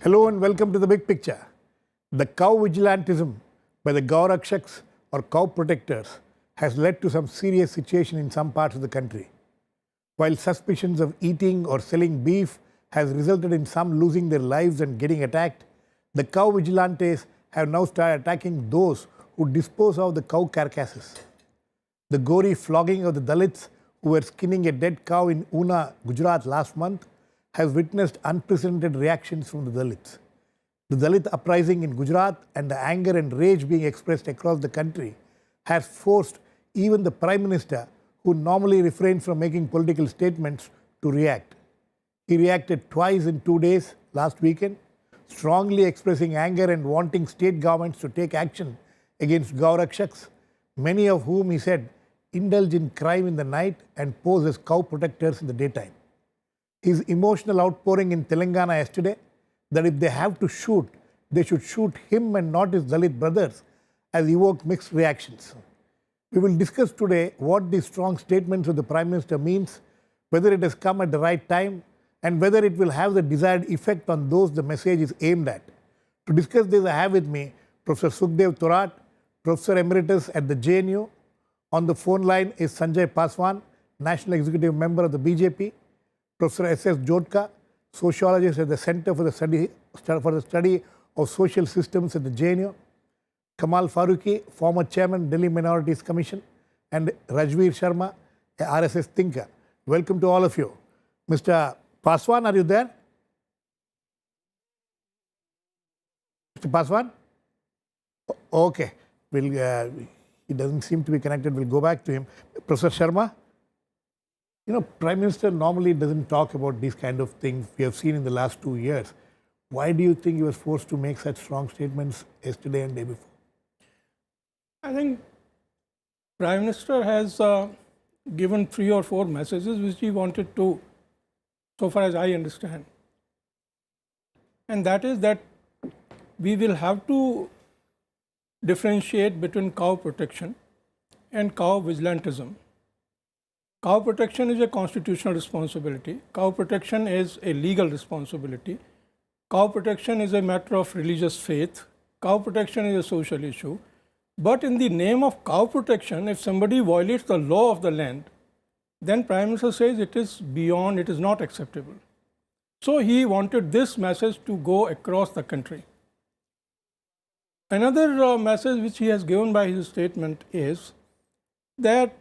Hello and welcome to The Big Picture. The cow vigilantism by the Gaurakshaks or cow protectors has led to some serious situation in some parts of the country. While suspicions of eating or selling beef has resulted in some losing their lives and getting attacked, the cow vigilantes have now started attacking those who dispose of the cow carcasses. The gory flogging of the Dalits who were skinning a dead cow in Una, Gujarat last month has witnessed unprecedented reactions from the Dalits. The Dalit uprising in Gujarat and the anger and rage being expressed across the country has forced even the Prime Minister, who normally refrains from making political statements, to react. He reacted twice in 2 days last weekend, strongly expressing anger and wanting state governments to take action against Gaurakshaks, many of whom, he said, indulge in crime in the night and pose as cow protectors in the daytime. His emotional outpouring in Telangana yesterday, that if they have to shoot, they should shoot him and not his Dalit brothers, has evoked mixed reactions. We will discuss today what these strong statements of the Prime Minister means, whether it has come at the right time, and whether it will have the desired effect on those the message is aimed at. To discuss this, I have with me Professor Sukhdev Thorat, Professor Emeritus at the JNU. On the phone line is Sanjay Paswan, National Executive Member of the BJP, Professor S.S. Jotka, sociologist at the Center for the Study of Social Systems at the JNU, Kamal Farooqi, former Chairman, Delhi Minorities Commission, and Rajveer Sharma, a RSS thinker. Welcome to all of you. Mr. Paswan, are you there? Mr. Paswan? Okay. He doesn't seem to be connected. We'll go back to him. Professor Sharma? You know, Prime Minister normally doesn't talk about these kind of things we have seen in the last 2 years. Why do you think he was forced to make such strong statements yesterday and day before? I think Prime Minister has given 3 or 4 messages which he wanted to, so far as I understand. And that is that we will have to differentiate between cow protection and cow vigilantism. Cow protection is a constitutional responsibility. Cow protection is a legal responsibility. Cow protection is a matter of religious faith. Cow protection is a social issue. But in the name of cow protection, if somebody violates the law of the land, then Prime Minister says it is beyond, it is not acceptable. So he wanted this message to go across the country. Another message which he has given by his statement is that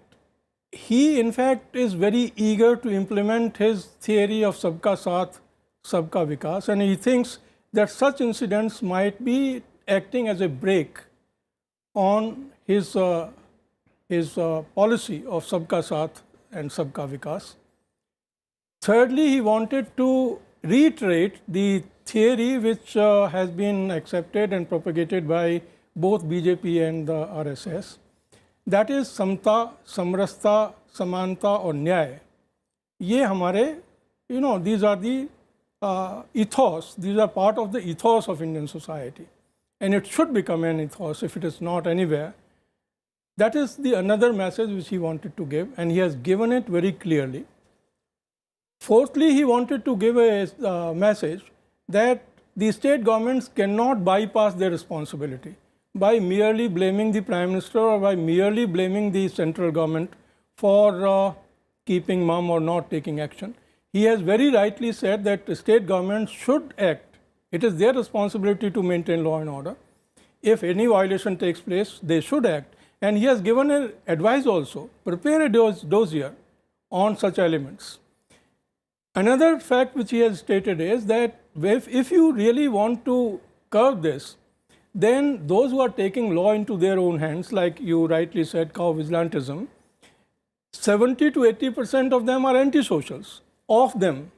he in fact is very eager to implement his theory of Sabka Saath, Sabka Vikas, and he thinks that such incidents might be acting as a brake on his policy of Sabka Saath and Sabka Vikas. Thirdly, he wanted to reiterate the theory which has been accepted and propagated by both BJP and the RSS. That is समता, समरसता, समानता और न्याय. ये हमारे, these are the ethos, these are part of the ethos of Indian society. And it should become an ethos if it is not anywhere. That is the another message which he wanted to give, and he has given it very clearly. Fourthly, he wanted to give a message that the state governments cannot bypass their responsibility by merely blaming the Prime Minister or by merely blaming the central government for keeping mum or not taking action. He has very rightly said that the state governments should act. It is their responsibility to maintain law and order. If any violation takes place, they should act. And he has given an advice also, prepare a dossier on such elements. Another fact which he has stated is that if you really want to curb this, then those who are taking law into their own hands, like you rightly said, cow vigilantism, 70 to 80% of them are anti-socials. Of them,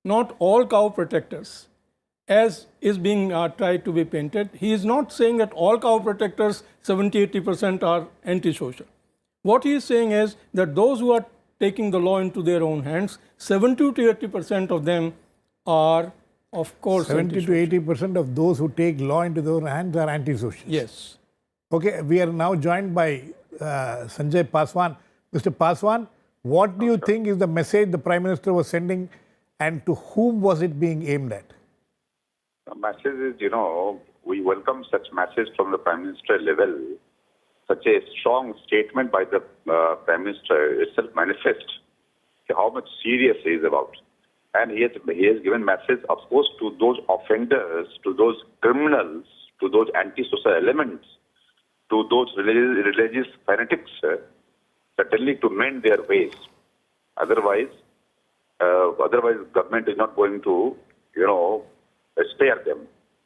not all cow protectors, as is being tried to be painted. He is not saying that all cow protectors, 70, 80% are anti-social. What he is saying is that those who are taking the law into their own hands, 70 to 80% of them are, of course, 70 to 80% of those who take law into their own hands are anti-social. Yes. Okay, we are now joined by Sanjay Paswan. Mr. Paswan, what do you think is the message the Prime Minister was sending, and to whom was it being aimed at? message is, we welcome such message from the Prime Minister level. Such a strong statement by the Prime Minister itself manifests how much serious he is about. And he has given message, of course, to those offenders, to those criminals, to those anti-social elements, to those religious fanatics, certainly to mend their ways. Otherwise, government is not going to, spare them.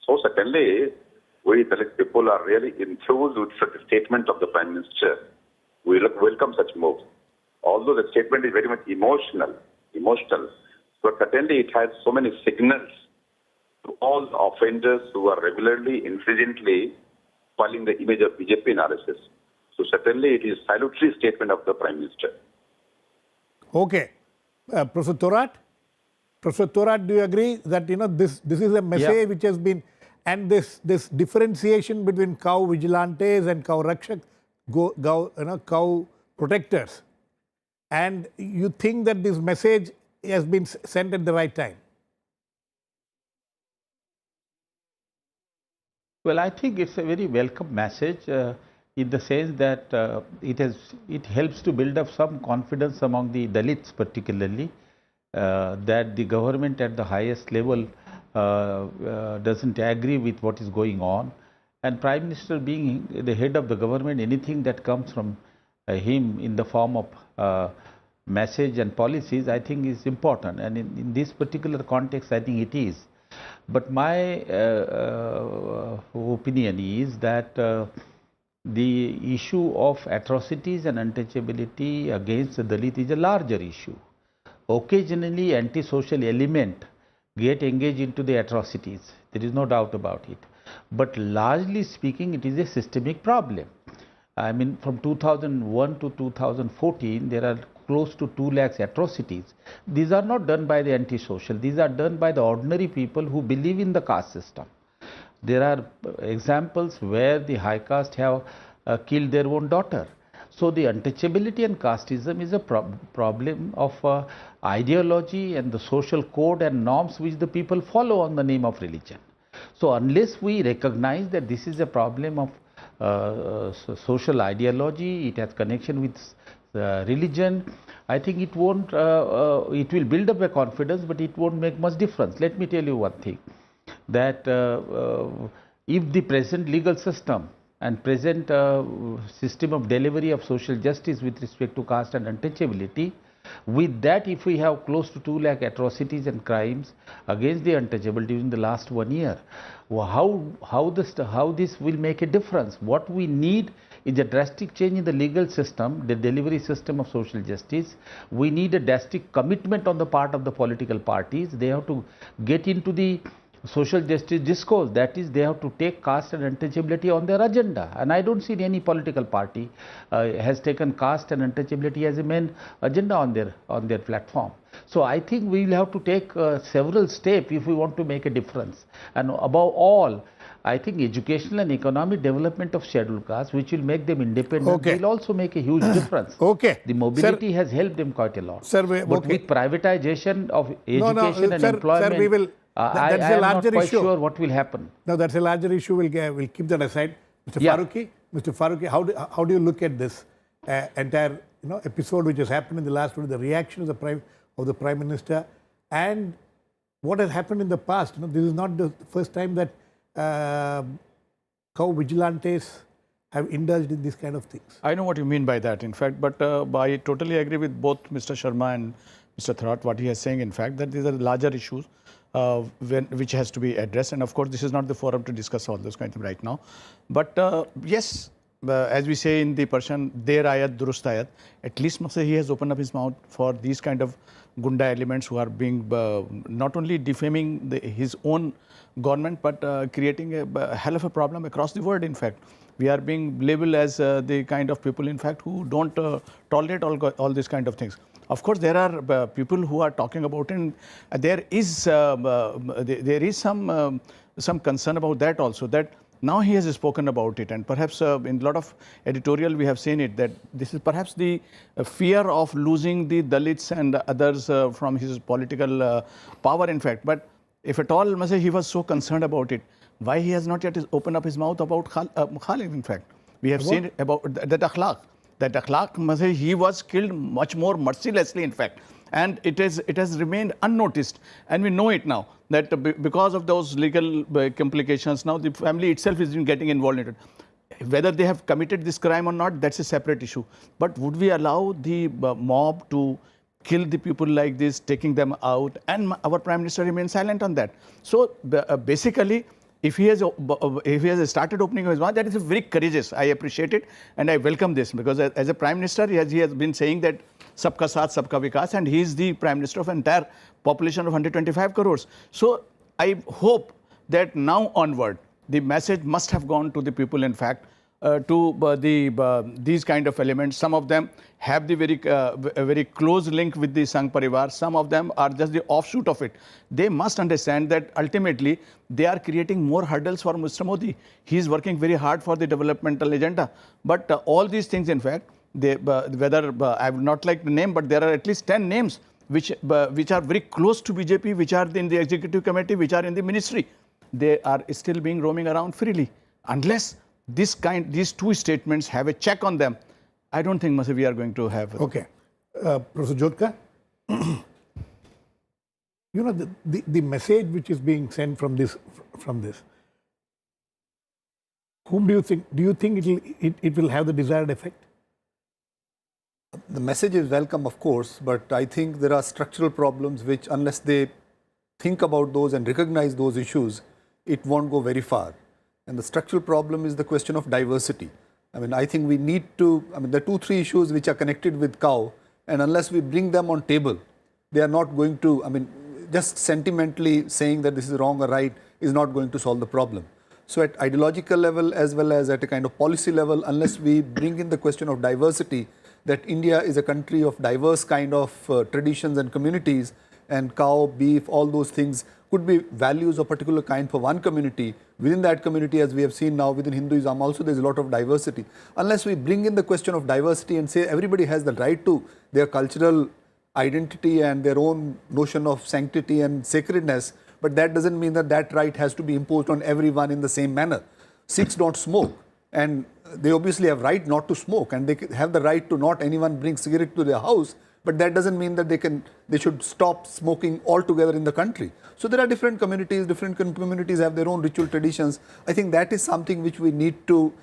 So certainly, we Dalit people are really enthused with such a statement of the Prime Minister. We welcome such moves. Although the statement is very much emotional, but certainly it has so many signals to all offenders who are regularly, infrequently following the image of BJP analysis. So certainly it is a salutary statement of the Prime Minister. Okay. Professor Thorat? Professor Thorat, do you agree that this is a message which has been, and this differentiation between cow vigilantes and cow rakshak, cow protectors, and you think that this message has been sent at the right time? Well, I think it's a very welcome message in the sense that it helps to build up some confidence among the Dalits particularly, that the government at the highest level doesn't agree with what is going on. And Prime Minister being the head of the government, anything that comes from him in the form of message and policies, I think is important. And in this particular context, I think it is. But my opinion is that the issue of atrocities and untouchability against the Dalit is a larger issue. Occasionally, anti-social element get engaged into the atrocities. There is no doubt about it. But largely speaking, it is a systemic problem. I mean, from 2001 to 2014, there are close to 2 lakhs atrocities. These are not done by the anti-social. These are done by the ordinary people who believe in the caste system. There are examples where the high caste have killed their own daughter. So the untouchability and casteism is a problem of ideology and the social code and norms which the people follow on the name of religion. So unless we recognize that this is a problem of social ideology, it has connection with religion, I think it won't, it will build up a confidence, but it won't make much difference. Let me tell you one thing, that if the present legal system and present system of delivery of social justice with respect to caste and untouchability, with that if we have close to 2 lakh atrocities and crimes against the untouchable during the last 1 year, how this will make a difference? What we need is a drastic change in the legal system, the delivery system of social justice. We need a drastic commitment on the part of the political parties. They have to get into the social justice discourse, that is, they have to take caste and untouchability on their agenda. And I don't see any political party has taken caste and untouchability as a main agenda on their platform. So I think we will have to take several steps if we want to make a difference. And above all, I think educational and economic development of scheduled castes, which will make them independent, will also make a huge difference. Okay. The mobility has helped them quite a lot. Sir, but with privatization of education and employment, sir, we will. I am not quite sure what will happen. No, that's a larger issue. We'll keep that aside. Mr. Farooqi, how do you look at this entire episode which has happened in the last one, the reaction of the Prime Minister, and what has happened in the past? This is not the first time that cow vigilantes have indulged in these kind of things. I know what you mean by that, in fact, but I totally agree with both Mr. Sharma and Mr. Thorat, what he is saying, in fact, that these are larger issues which has to be addressed. And of course, this is not the forum to discuss all those kinds of right now. But yes, as we say in the Persian, der ayat durust ayat, at least he has opened up his mouth for these kind of gunda elements who are being not only defaming his own government, but creating a hell of a problem across the world, in fact. We are being labeled as the kind of people, in fact, who don't tolerate all these kind of things. Of course, there are people who are talking about it, and there is some concern about that also, that now he has spoken about it, and perhaps in a lot of editorial we have seen it, that this is perhaps the fear of losing the Dalits and others from his political power, in fact. But If at all, he was so concerned about it, why he has not yet opened up his mouth about Khalid, in fact. We have seen about that akhlaq. That akhlaq, he was killed much more mercilessly, in fact. And it has remained unnoticed. And we know it now, that because of those legal complications, now the family itself is getting involved in it. Whether they have committed this crime or not, that's a separate issue. But would we allow the mob to kill the people like this, taking them out? And our Prime Minister remains silent on that. So basically, if he has started opening his mouth, that is very courageous. I appreciate it and I welcome this, because as a Prime Minister, he has been saying that Sabka Saath, Sabka Vikas, and he is the Prime Minister of entire population of 125 crores. So I hope that now onward, the message must have gone to the people, in fact, to these kind of elements. Some of them have the very close link with the Sangh Parivar. Some of them are just the offshoot of it. They must understand that ultimately they are creating more hurdles for Mr. Modi. He is working very hard for the developmental agenda. But all these things, in fact, whether I would not like to name, but there are at least 10 names which are very close to BJP, which are in the executive committee, which are in the ministry. They are still being roaming around freely. Unless these two statements have a check on them, I don't think we are going to have. Okay. Professor Jyotka, you know, the message which is being sent from this, whom do you think it will have the desired effect? The message is welcome, of course, but I think there are structural problems which, unless they think about those and recognize those issues, it won't go very far. And the structural problem is the question of diversity. I mean, I think we need to, there are 2-3 issues which are connected with cow, and unless we bring them on table, they are not going to, just sentimentally saying that this is wrong or right is not going to solve the problem. So at ideological level as well as at a kind of policy level, unless we bring in the question of diversity, that India is a country of diverse kind of traditions and communities, and cow, beef, all those things could be values of particular kind for one community. Within that community, as we have seen now within Hinduism also, there is a lot of diversity. Unless we bring in the question of diversity and say everybody has the right to their cultural identity and their own notion of sanctity and sacredness, but that doesn't mean that that right has to be imposed on everyone in the same manner. Sikhs don't smoke, and they obviously have right not to smoke, and they have the right to not anyone bring cigarette to their house, but that doesn't mean that they should stop smoking altogether in the country. So there are different communities have their own ritual traditions. I think that is something which we need to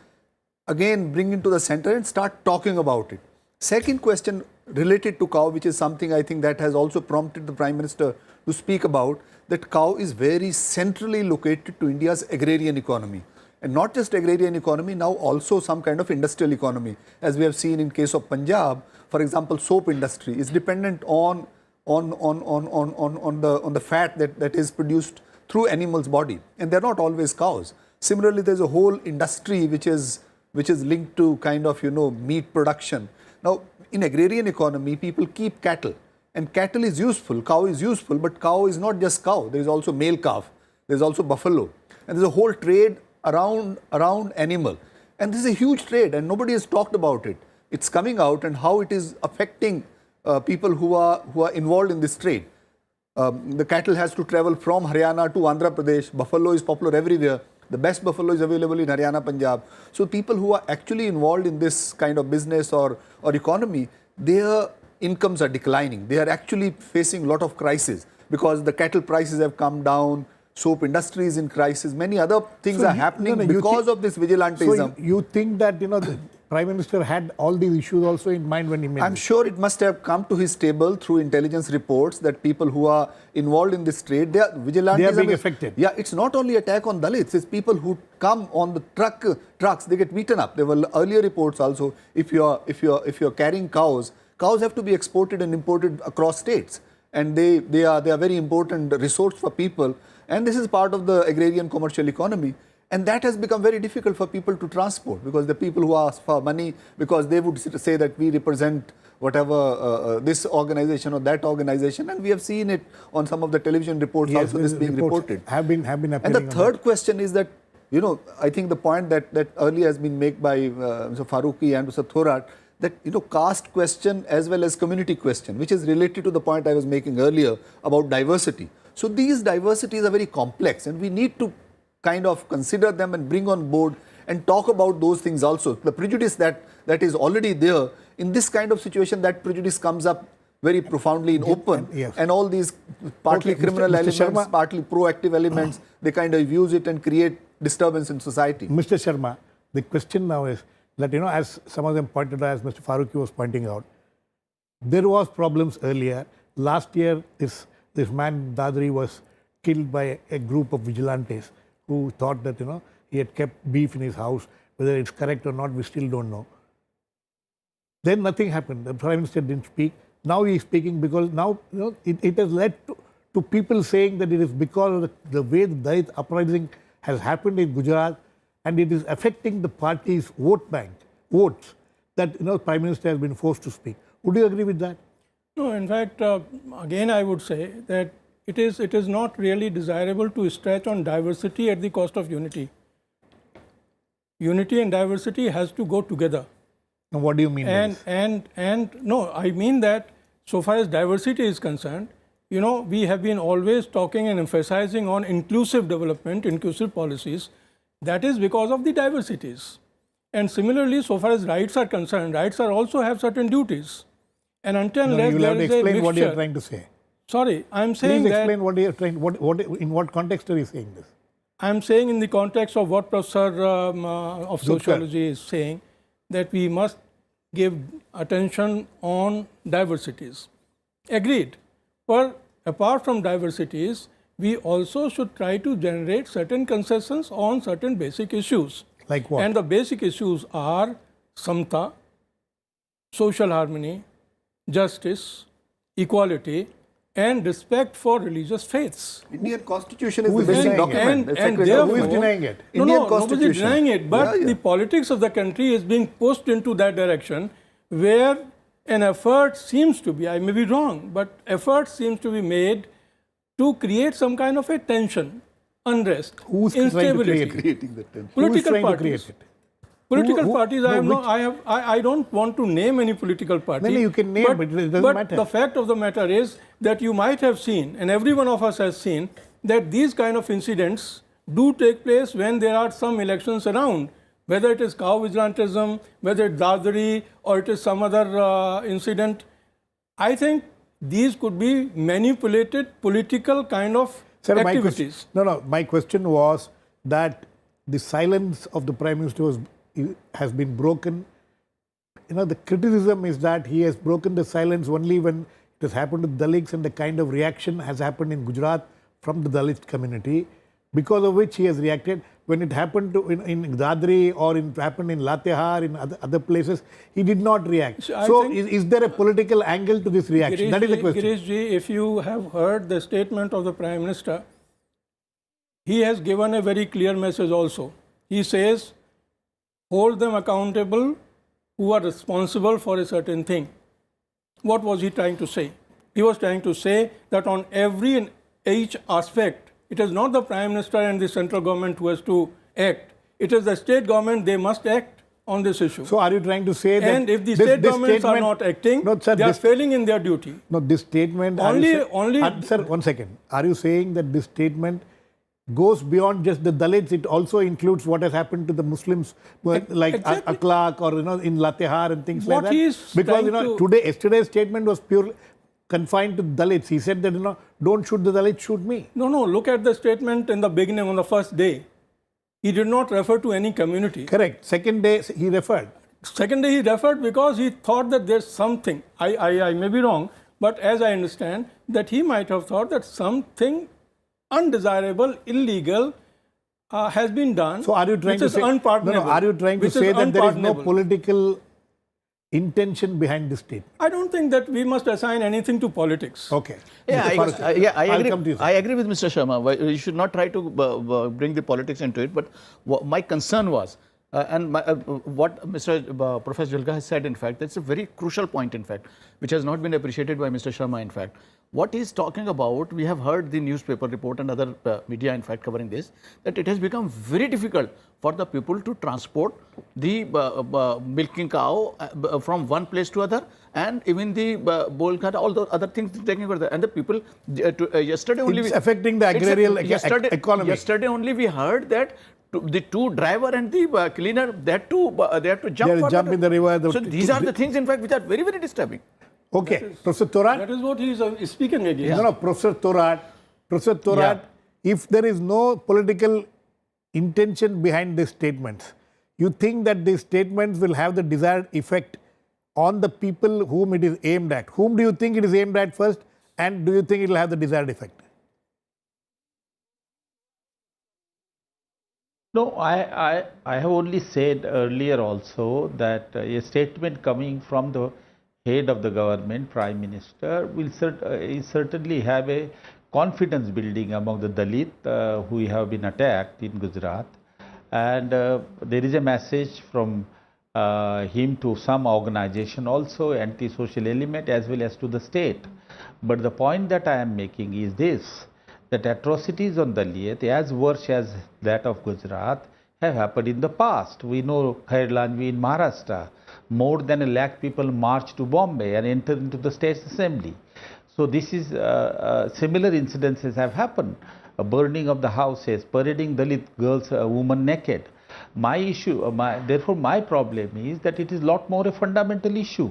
again bring into the center and start talking about it. Second question related to cow, which is something I think that has also prompted the Prime Minister to speak about, that cow is very centrally located to India's agrarian economy. And not just agrarian economy, now also some kind of industrial economy. As we have seen in case of Punjab, for example, soap industry is dependent on the fat that is produced through animals' body, and they're not always cows. Similarly, there's a whole industry which is linked to kind of meat production. Now, in agrarian economy, people keep cattle, and cattle is useful, cow is useful, but cow is not just cow. There is also male calf, there's also buffalo, and there's a whole trade around animal, and this is a huge trade, and nobody has talked about it. It's coming out and how it is affecting people who are involved in this trade. The cattle has to travel from Haryana to Andhra Pradesh. Buffalo is popular everywhere. The best buffalo is available in Haryana, Punjab. So people who are actually involved in this kind of business or economy, their incomes are declining. They are actually facing a lot of crisis because the cattle prices have come down. Soap industry is in crisis. Many other things are happening because of this vigilantism. So you think that the Prime Minister had all these issues also in mind when he made I'm this? sure it must have come to his table through intelligence reports that people who are involved in this trade, they are vigilantism. They are being affected. Yeah, it's not only attack on Dalits, it's people who come on the trucks, they get beaten up. There were earlier reports also, if you're carrying cows have to be exported and imported across states. And they are very important resource for people. And this is part of the agrarian commercial economy. And that has become very difficult for people to transport because the people who ask for money, because they would say that we represent whatever this organization or that organization, and we have seen it on some of the television reports also this being reported. Have been appearing. And the third question is that, I think the point that earlier has been made by Mr. Farooqi and Mr. Thorat, that caste question as well as community question, which is related to the point I was making earlier about diversity. So these diversities are very complex, and we need to kind of consider them and bring on board and talk about those things also. The prejudice that is already there, in this kind of situation, that prejudice comes up very profoundly in open, yes. and all these partly Okay, criminal Mr. elements, Sharma. partly proactive elements, they kind of use it and create disturbance in society. Mr. Sharma, the question now is that, as some of them pointed out, as Mr. Faruqi was pointing out, there was problems earlier. Last year, this man Dadri was killed by a group of vigilantes who thought that, he had kept beef in his house. Whether it's correct or not, we still don't know. Then nothing happened. The Prime Minister didn't speak. Now he is speaking because now, it has led to people saying that it is because of the way the Dalit uprising has happened in Gujarat, and it is affecting the party's votes, that, Prime Minister has been forced to speak. Would you agree with that? No, in fact, again, I would say that it is not really desirable to stretch on diversity at the cost of unity. Unity and diversity has to go together. Now, what do you mean by this? And no, I mean that so far as diversity is concerned, we have been always talking and emphasizing on inclusive development, inclusive policies. That is because of the diversities. And similarly, so far as rights are concerned, rights are also have certain duties. And until No, unless you will have there to is a explain what you are mixture- trying to say. Sorry, I'm saying Please that explain what you are trying. In what context are you saying this? I'm saying in the context of what Professor of Dudhkar. Sociology is saying, that we must give attention on diversities. Agreed. But apart from diversities, we also should try to generate certain consensus on certain basic issues. Like what? And the basic issues are samta, social harmony, justice, equality, and respect for religious faiths. Indian Constitution is Who the is basic denying it? document. And It's sacred therefore- Who is document. denying it? No, Indian nobody is Constitution. denying it, but Yeah, yeah. the politics of the country is being pushed into that direction where an effort seems to be, I may be wrong, but effort seems to be made to create some kind of a tension, unrest, Who's trying to instability. create it? Creating the tension. Who is Political trying to parties. create it? Political Who- parties, no, I don't want to name any political party. No, you can name, but it doesn't but matter. the fact of the matter is that you might have seen, and every one of us has seen, that these kind of incidents do take place when there are some elections around, whether it is cow vigilantism, whether it's Dadri, or it is some other incident. I think these could be manipulated political kind of Sir, activities. my question was that the silence of the Prime Minister has been broken. The criticism is that he has broken the silence only when it has happened to Dalits, and the kind of reaction has happened in Gujarat from the Dalit community, because of which he has reacted. When it happened in Dadri, or it happened in Latehar, in other places, he did not react. So I So think- is there a political angle to this reaction? That is the question. Girish ji, if you have heard the statement of the Prime Minister, he has given a very clear message also. He says, hold them accountable who are responsible for a certain thing. What was he trying to say? He was trying to say that on every and each aspect, it is not the Prime Minister and the central government who has to act. It is the state government, they must act on this issue. So are you trying to say that and if the this state governments are statement- not acting, No, sir, they are this- failing in their duty. No, this statement. Sir, one second. Are you saying that this statement goes beyond just the Dalits? It also includes what has happened to the Muslims, like Exactly. Aklak or in Latehar and things What like that. he is Because trying to- yesterday's statement was pure confined to Dalits. He said that don't shoot the Dalits, shoot me. No, look at the statement in the beginning on the first day. He did not refer to any community. Correct. Second day he referred. Second day he referred because he thought that there's something. I may be wrong, but as I understand, that he might have thought that something undesirable, illegal has been done. So are you trying which to is say? unpardonable? Are you trying to which is say that there is no unpardonable. political intention behind this statement? I don't think that we must assign anything to politics. Okay. Yeah, Mr. Farooqi, I I'll agree. come to you, sir. I agree with Mr. Sharma. You should not try to bring the politics into it. But my concern was What Mr. Professor Julka has said, in fact, that's a very crucial point, in fact, which has not been appreciated by Mr. Sharma, in fact. What he is talking about, we have heard the newspaper report and other media, in fact, covering this, that it has become very difficult for the people to transport the milking cow from one place to other, and even the bull cart, all those other things taking over there. And the people, yesterday only... It's affecting the agrarian economy. Yesterday only we heard that the two driver and the cleaner, they have to jump. They jump in the river. So these are the things, in fact, which are very, very disturbing. Okay, Professor Thorat. That is what he is speaking against. No, Professor Thorat. Professor Thorat, if there is no political intention behind these statements, you think that these statements will have the desired effect on the people whom it is aimed at? Whom do you think it is aimed at first, and do you think it will have the desired effect? No, I have only said earlier also that a statement coming from the head of the government, Prime Minister, will certainly have a confidence building among the Dalit who have been attacked in Gujarat. And there is a message from him to some organization also, anti-social element, as well as to the state. But the point that I am making is this, that atrocities on Dalit, as worse as that of Gujarat, have happened in the past. We know Khairlanvi in Maharashtra. More than 1 lakh people marched to Bombay and entered into the State Assembly. So this is similar incidences have happened. A burning of the houses, parading Dalit girls, women naked. My issue, therefore my problem is that it is lot more a fundamental issue.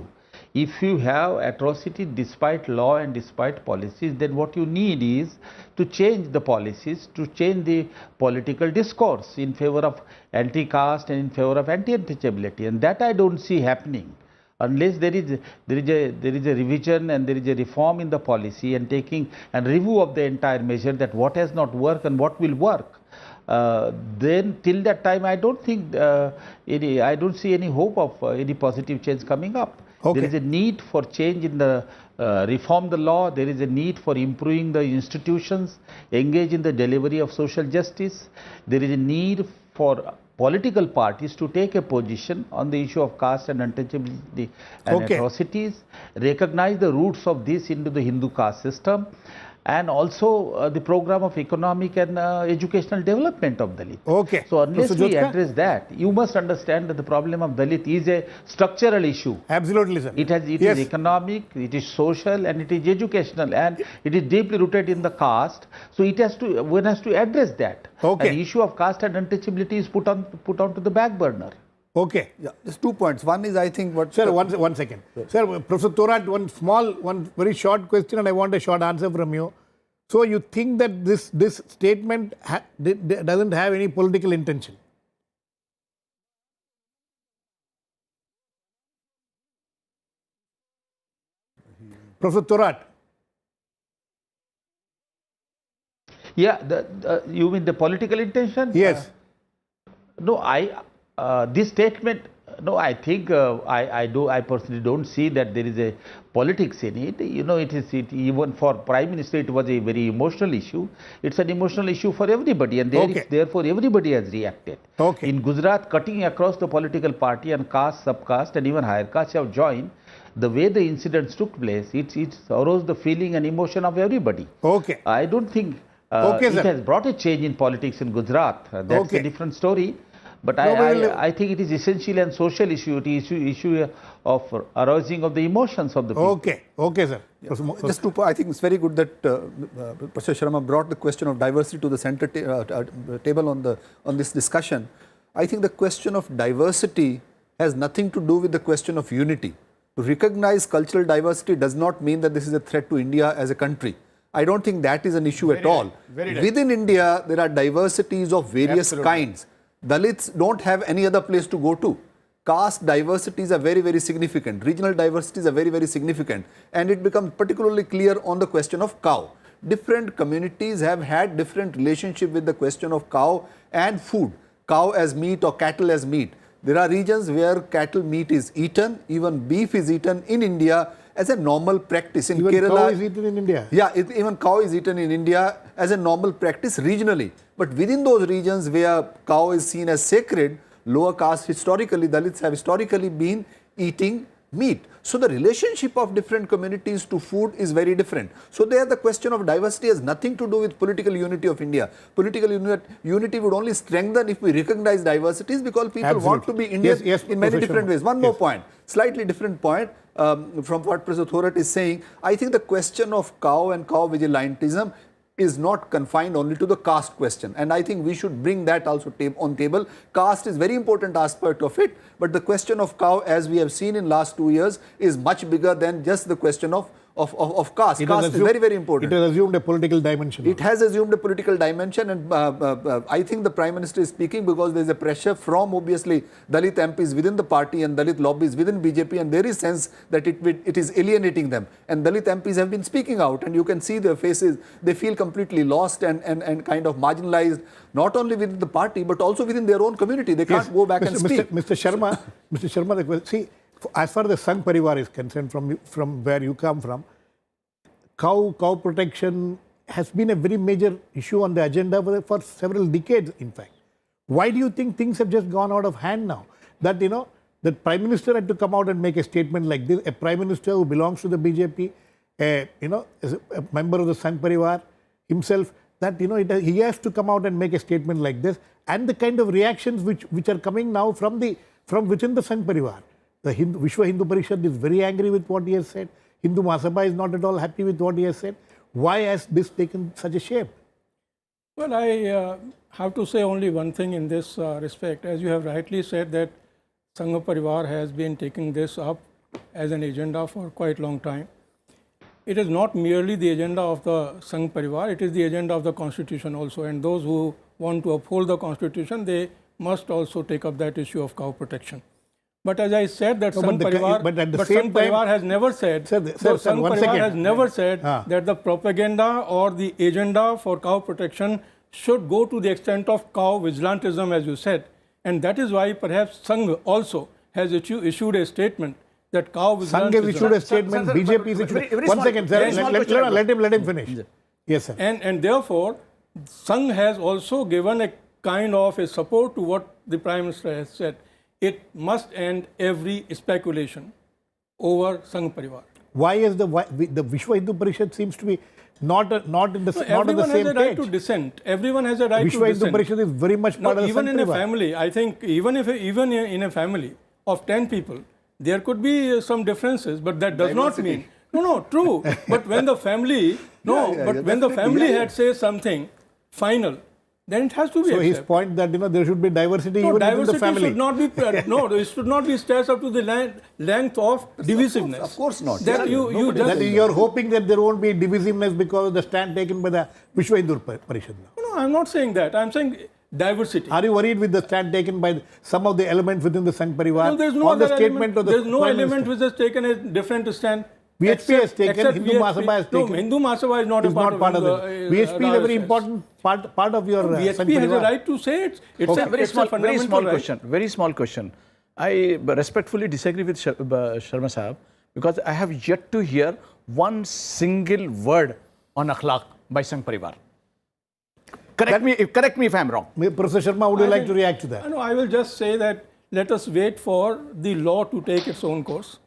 If you have atrocity despite law and despite policies, then what you need is to change the policies, to change the political discourse in favor of anti-caste and in favor of anti-untouchability, and that I don't see happening unless there is a revision and there is a reform in the policy and taking and review of the entire measure, that what has not worked and what will work. Then till that time I don't think I don't see any hope of any positive change coming up. Okay. There is a need for change in the reform the law. There is a need for improving the institutions, engage in the delivery of social justice. There is a need for political parties to take a position on the issue of caste and untouchability and atrocities, recognize the roots of this into the Hindu caste system, and also the program of economic and educational development of Dalit. Okay. So unless Professor we Jyotika? address that, you must understand that the problem of Dalit is a structural issue. Absolutely, sir. It is economic, it is social, and it is educational, and it is deeply rooted in the caste. So one has to address that. Okay. And the issue of caste and untouchability is put onto the back burner. Okay. Yeah, just 2 points. One is, I think, what... Sir, one second. Sir, Professor Thorat, one very short question, and I want a short answer from you. So you think that this statement doesn't have any political intention? Professor Thorat. Yeah, you mean the political intention? Yes. No, this statement, no, I think I personally don't see that there is a politics in it. You know, even for Prime Minister, it was a very emotional issue. It's an emotional issue for everybody, and therefore everybody has reacted. Okay. In Gujarat, cutting across the political party and caste, subcaste, and even higher caste have joined. The way the incidents took place, it aroused the feeling and emotion of everybody. Okay. I don't think Okay, it sir. has brought a change in politics in Gujarat. That's Okay. a different story. But No, I think it is essentially a social issue. It is issue of arousing of the emotions of the people. Okay. Okay, sir. Just to, I think it's very good that Professor Sharma brought the question of diversity to the center table on this discussion. I think the question of diversity has nothing to do with the question of unity. To recognize cultural diversity does not mean that this is a threat to India as a country. I don't think that is an issue at all. Within India, there are diversities of various kinds. Dalits don't have any other place to go to. Caste diversities are very, very significant. Regional diversities are very, very significant. And it becomes particularly clear on the question of cow. Different communities have had different relationship with the question of cow and food. Cow as meat or cattle as meat. There are regions where cattle meat is eaten, even beef is eaten in India as a normal practice. In Even Kerala, cow is eaten in India? Yeah, even cow is eaten in India as a normal practice regionally. But within those regions where cow is seen as sacred, lower caste historically, Dalits have historically been eating meat. So the relationship of different communities to food is very different. So there the question of diversity has nothing to do with political unity of India. Political unity would only strengthen if we recognize diversities, because people want to be Indian in many different ways. One more point, slightly different point from what Professor Thorat is saying. I think the question of cow and cow vigilantism is not confined only to the caste question, and I think we should bring that also on table. Caste is very important aspect of it, but the question of cow, as we have seen in last 2 years, is much bigger than just the question of caste. Caste is very, very important. It has assumed a political dimension. It has assumed a political dimension, and I think the Prime Minister is speaking because there is a pressure from obviously Dalit MPs within the party and Dalit lobbies within BJP, and there is sense that it is alienating them. And Dalit MPs have been speaking out, and you can see their faces. They feel completely lost and kind of marginalized, not only within the party but also within their own community. They can't go back and speak. Mr. Sharma, see, as far as the Sangh Parivar is concerned, from where you come from, cow protection has been a very major issue on the agenda for several decades, in fact. Why do you think things have just gone out of hand now? That, the Prime Minister had to come out and make a statement like this, a Prime Minister who belongs to the BJP, as a member of the Sangh Parivar himself, that, he has to come out and make a statement like this, and the kind of reactions which are coming now from within the Sangh Parivar. The Vishwa Hindu Parishad is very angry with what he has said. Hindu Mahasabha is not at all happy with what he has said. Why has this taken such a shape? Well, I have to say only one thing in this respect. As you have rightly said, that Sangh Parivar has been taking this up as an agenda for quite a long time. It is not merely the agenda of the Sangh Parivar, it is the agenda of the Constitution also. And those who want to uphold the Constitution, they must also take up that issue of cow protection. But as I said, that Sangh Parivar has never said, Sangh Parivar has never said that the propaganda or the agenda for cow protection should go to the extent of cow vigilantism, as you said. And that is why perhaps Sangh also has issued a statement that cow vigilantism... Sangh has issued a statement, BJP is issued... One second, sir, let him finish. Yes, sir. And therefore, Sangh has also given a kind of a support to what the Prime Minister has said. It must end every speculation over Sangh Parivar. Why is the Vishwa Hindu Parishad seems to be not on the same page? Everyone has a right to dissent. Everyone has a right to dissent. Vishwa Hindu Parishad is very much part of the even Sangh in a Parivar. family, I think even in a family of 10 people, there could be some differences, but that does not mean... No, true. But when the family... when the family had said something final, then it has to be So accepted. his point that there should be diversity even within the family. Should not be it should not be stretched up to the length of divisiveness. Of course not. That you're hoping that there won't be divisiveness because of the stand taken by the Vishwa Hindu Parishad. No, I'm not saying that. I'm saying diversity. Are you worried with the stand taken by some of the elements within the Sangh Parivar? No, there's no on the other statement element. of the There's no Prime element Minister? which has taken a different stand. BHP has taken, Hindu Mahasabha has taken. No, Hindu Mahasabha is not a part of it. BHP is a very important part of your BHP Sangh has a Parivar. right to say it. It's a Very small right. question. Very small question. I respectfully disagree with Sharma Sahab, because I have yet to hear one single word on akhlaq by Sangh Parivar. Correct me if I am wrong. Professor Sharma, would you like to react to that? No, I will just say that let us wait for the law to take its own course.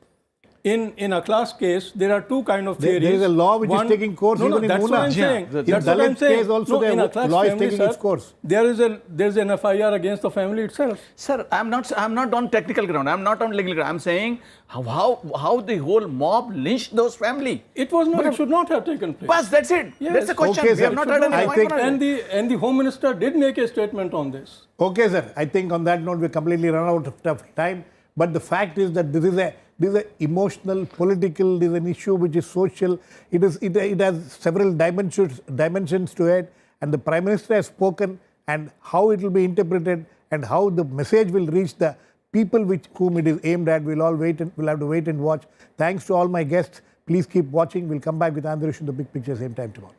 In a class case, there are two kind of theories. There is a law which is taking course even in that's Muna. what I'm saying. In That's what I'm Dalit saying. case also the in a class law is family, taking sir, its course. There's an FIR against the family itself. Sir, I'm not on technical ground. I'm not on legal ground. I'm saying how the whole mob lynched those family. It was not. It should not have taken place. Bas, that's it. Yes. That's the question. Okay, We have sir. not heard any I point think- on it. And the Home Minister did make a statement on this. Okay, sir. I think on that note, we completely run out of time. But the fact is that this is a emotional, political, this is an issue which is social. It has several dimensions to it. And the Prime Minister has spoken, and how it will be interpreted and how the message will reach the people whom it is aimed at. We'll have to wait and watch. Thanks to all my guests. Please keep watching. We'll come back with Andhra Issue, the big picture, same time tomorrow.